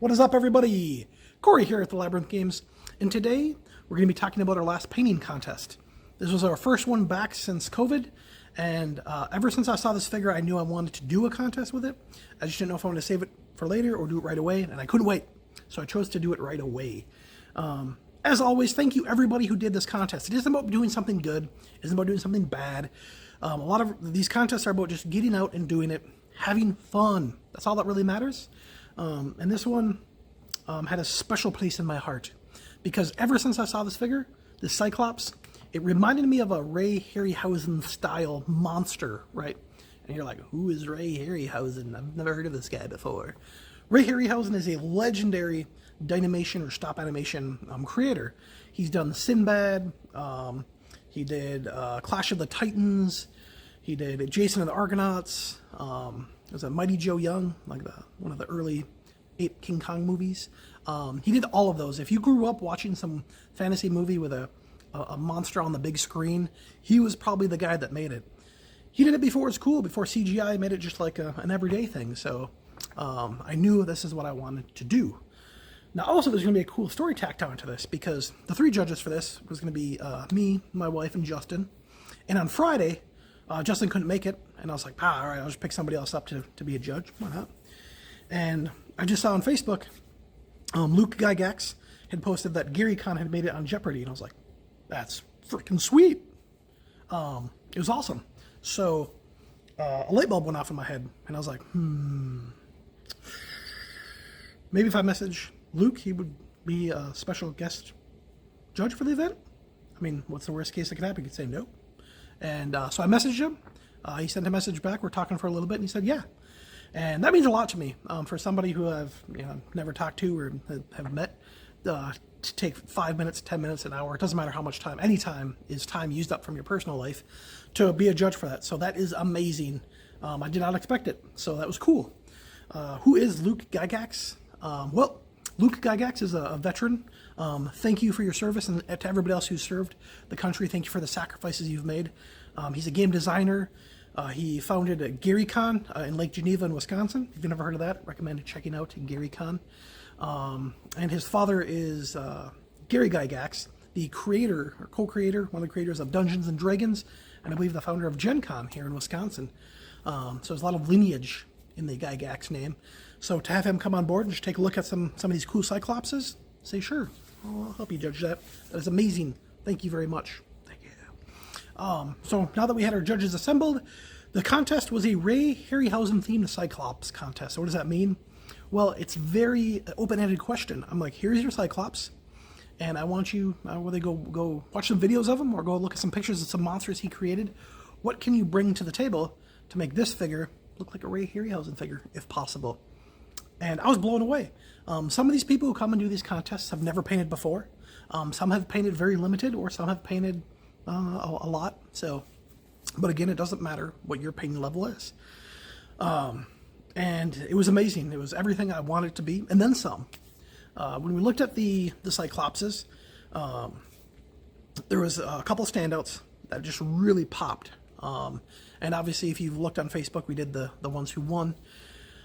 What is up, everybody? Corey here at the Labrynth Games, and today we're going to be talking about our last painting contest. This was our first one back since COVID, and ever since I saw this figure, I knew I wanted to do a contest with it. I just didn't know if I wanted to save it for later or do it right away, and I couldn't wait, so I chose to do it right away. As always, thank you everybody who did this contest. It isn't about doing something good, it isn't about doing something bad. A lot of these contests are about just getting out and doing it, having fun. That's all that really matters. And this one had a special place in my heart because ever since I saw this figure, this Cyclops, it reminded me of a Ray Harryhausen style monster, right? And you're like, who is Ray Harryhausen? I've never heard of this guy before. Ray Harryhausen is a legendary Dynamation or stop animation creator. He's done Sinbad, he did Clash of the Titans, he did Jason and the Argonauts, it was a Mighty Joe Young, like one of the early Ape King Kong movies. He did all of those. If you grew up watching some fantasy movie with a monster on the big screen, he was probably the guy that made it. He did it before it was cool, before CGI made it just like an everyday thing. So I knew this is what I wanted to do. Now also there's going to be a cool story tacked onto this because the three judges for this was going to be me, my wife, and Justin. And on Friday, Justin couldn't make it, and I was like, all right, I'll just pick somebody else up to be a judge. Why not? And I just saw on Facebook, Luke Gygax had posted that Gary Con had made it on Jeopardy, and I was like, that's freaking sweet. It was awesome. So a light bulb went off in my head, and I was like, maybe if I message Luke, he would be a special guest judge for the event. I mean, what's the worst case that could happen? He could say no. And so I messaged him. He sent a message back. We're talking for a little bit, and he said, yeah. And that means a lot to me. For somebody who I've never talked to or have met, to take 5 minutes, 10 minutes, an hour, it doesn't matter how much time, any time is time used up from your personal life, to be a judge for that. So that is amazing. I did not expect it, so that was cool. Who is Luke Gygax? Well, Luke Gygax is a veteran. Thank you for your service, and to everybody else who's served the country, thank you for the sacrifices you've made. He's a game designer. He founded GaryCon in Lake Geneva in Wisconsin. If you've never heard of that, recommend checking out GaryCon. And his father is Gary Gygax, the creator or co-creator, one of the creators of Dungeons and Dragons, and I believe the founder of Gen Con here in Wisconsin. So there's a lot of lineage in the Gygax name. So to have him come on board and just take a look at some of these cool Cyclopses, say sure, I'll help you judge that. That is amazing. Thank you very much. Thank you. So now that we had our judges assembled, the contest was a Ray Harryhausen themed Cyclops contest. So what does that mean? Well, it's very open-ended question. I'm like, here's your Cyclops, and I want you, whether you go watch some videos of him or go look at some pictures of some monsters he created. What can you bring to the table to make this figure look like a Ray Harryhausen figure, if possible? And I was blown away. Some of these people who come and do these contests have never painted before. Some have painted very limited, or some have painted a lot. So, but again, it doesn't matter what your painting level is. And it was amazing. It was everything I wanted it to be, and then some. When we looked at the Cyclopses, there was a couple of standouts that just really popped. And obviously, if you've looked on Facebook, we did the ones who won.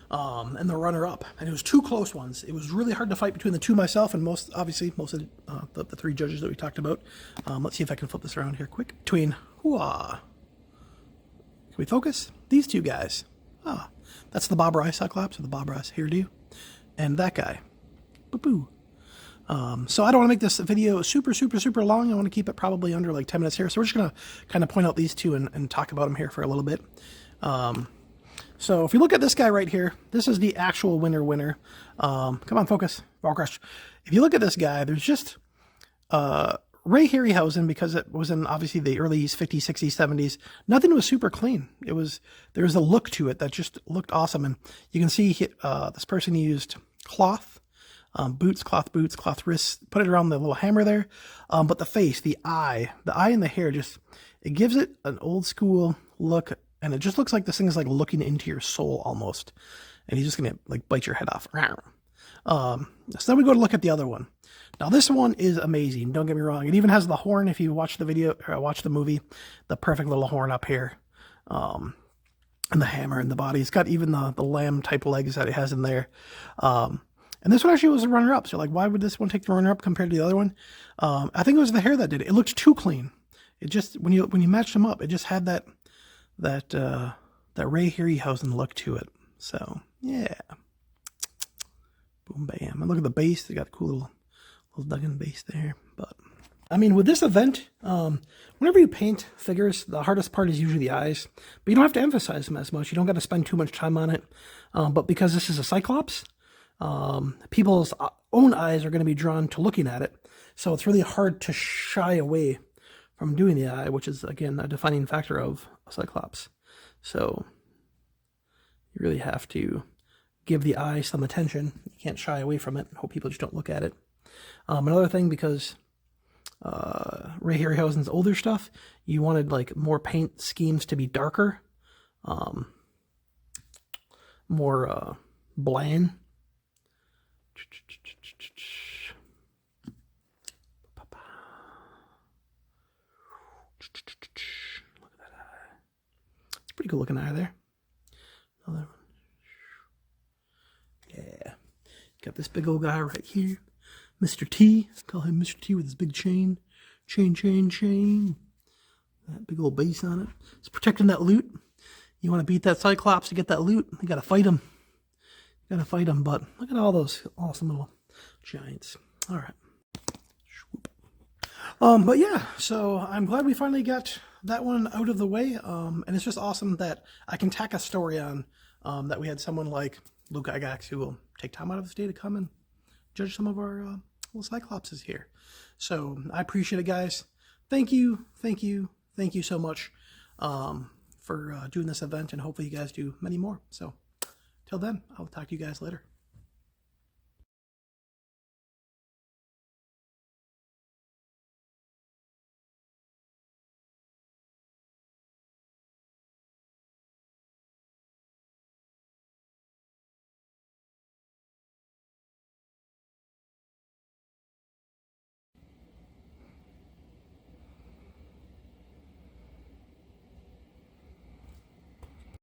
And the runner-up, and it was two close ones. It was really hard to fight between the two myself and most of the three judges that we talked about. Let's see if I can flip this around here quick. Can we focus? These two guys. That's the Bob Ross Cyclops, or the Bob Ross hairdo, and that guy. Boo-boo. So I don't want to make this video super long. I want to keep it probably under like 10 minutes here. So we're just going to kind of point out these two and talk about them here for a little bit. So if you look at this guy right here, this is the actual winner. Come on, focus. Ball crush. If you look at this guy, there's just Ray Harryhausen, because it was in obviously the early 50s, 60s, 70s. Nothing was super clean. There was a look to it that just looked awesome. And you can see this person used cloth, cloth boots, cloth wrists, put it around the little hammer there. But the face, the eye and the hair, it gives it an old school look. And it just looks like this thing is like looking into your soul almost. And he's just going to like bite your head off. So then we go to look at the other one. Now this one is amazing. Don't get me wrong. It even has the horn. If you watch the video or watch the movie, the perfect little horn up here. And the hammer in the body. It's got even the lamb type legs that it has in there. And this one actually was a runner-up. So like, why would this one take the runner-up compared to the other one? I think it was the hair that did it. It looked too clean. It just, when you matched them up, it just had that Ray Harryhausen look to it. So yeah, boom, bam. And look at the base. They got a cool little dug-in base there. But I mean, with this event, whenever you paint figures, the hardest part is usually the eyes. But you don't have to emphasize them as much. You don't got to spend too much time on it. But because this is a cyclops, people's own eyes are going to be drawn to looking at it. So it's really hard to shy away from doing the eye, which is, again, a defining factor of a cyclops. So you really have to give the eye some attention. You can't shy away from it. Hope people just don't look at it. Another thing, because Ray Harryhausen's older stuff, you wanted like more paint schemes to be darker, more bland. Look at that eye. It's a pretty good looking eye there. Another one. Yeah. Got this big old guy right here. Mr. T. Call him Mr. T with his big chain. Chain. That big old base on it. It's protecting that loot. You want to beat that Cyclops to get that loot, you got to fight him. You got to fight him, but look at all those awesome little giants. All right. But yeah, so I'm glad we finally got that one out of the way. And it's just awesome that I can tack a story on, that we had someone like Luke Gygax who will take time out of his day to come and judge some of our little cyclopses here. So I appreciate it, guys. Thank you so much for doing this event, and hopefully you guys do many more. So till then, I'll talk to you guys later.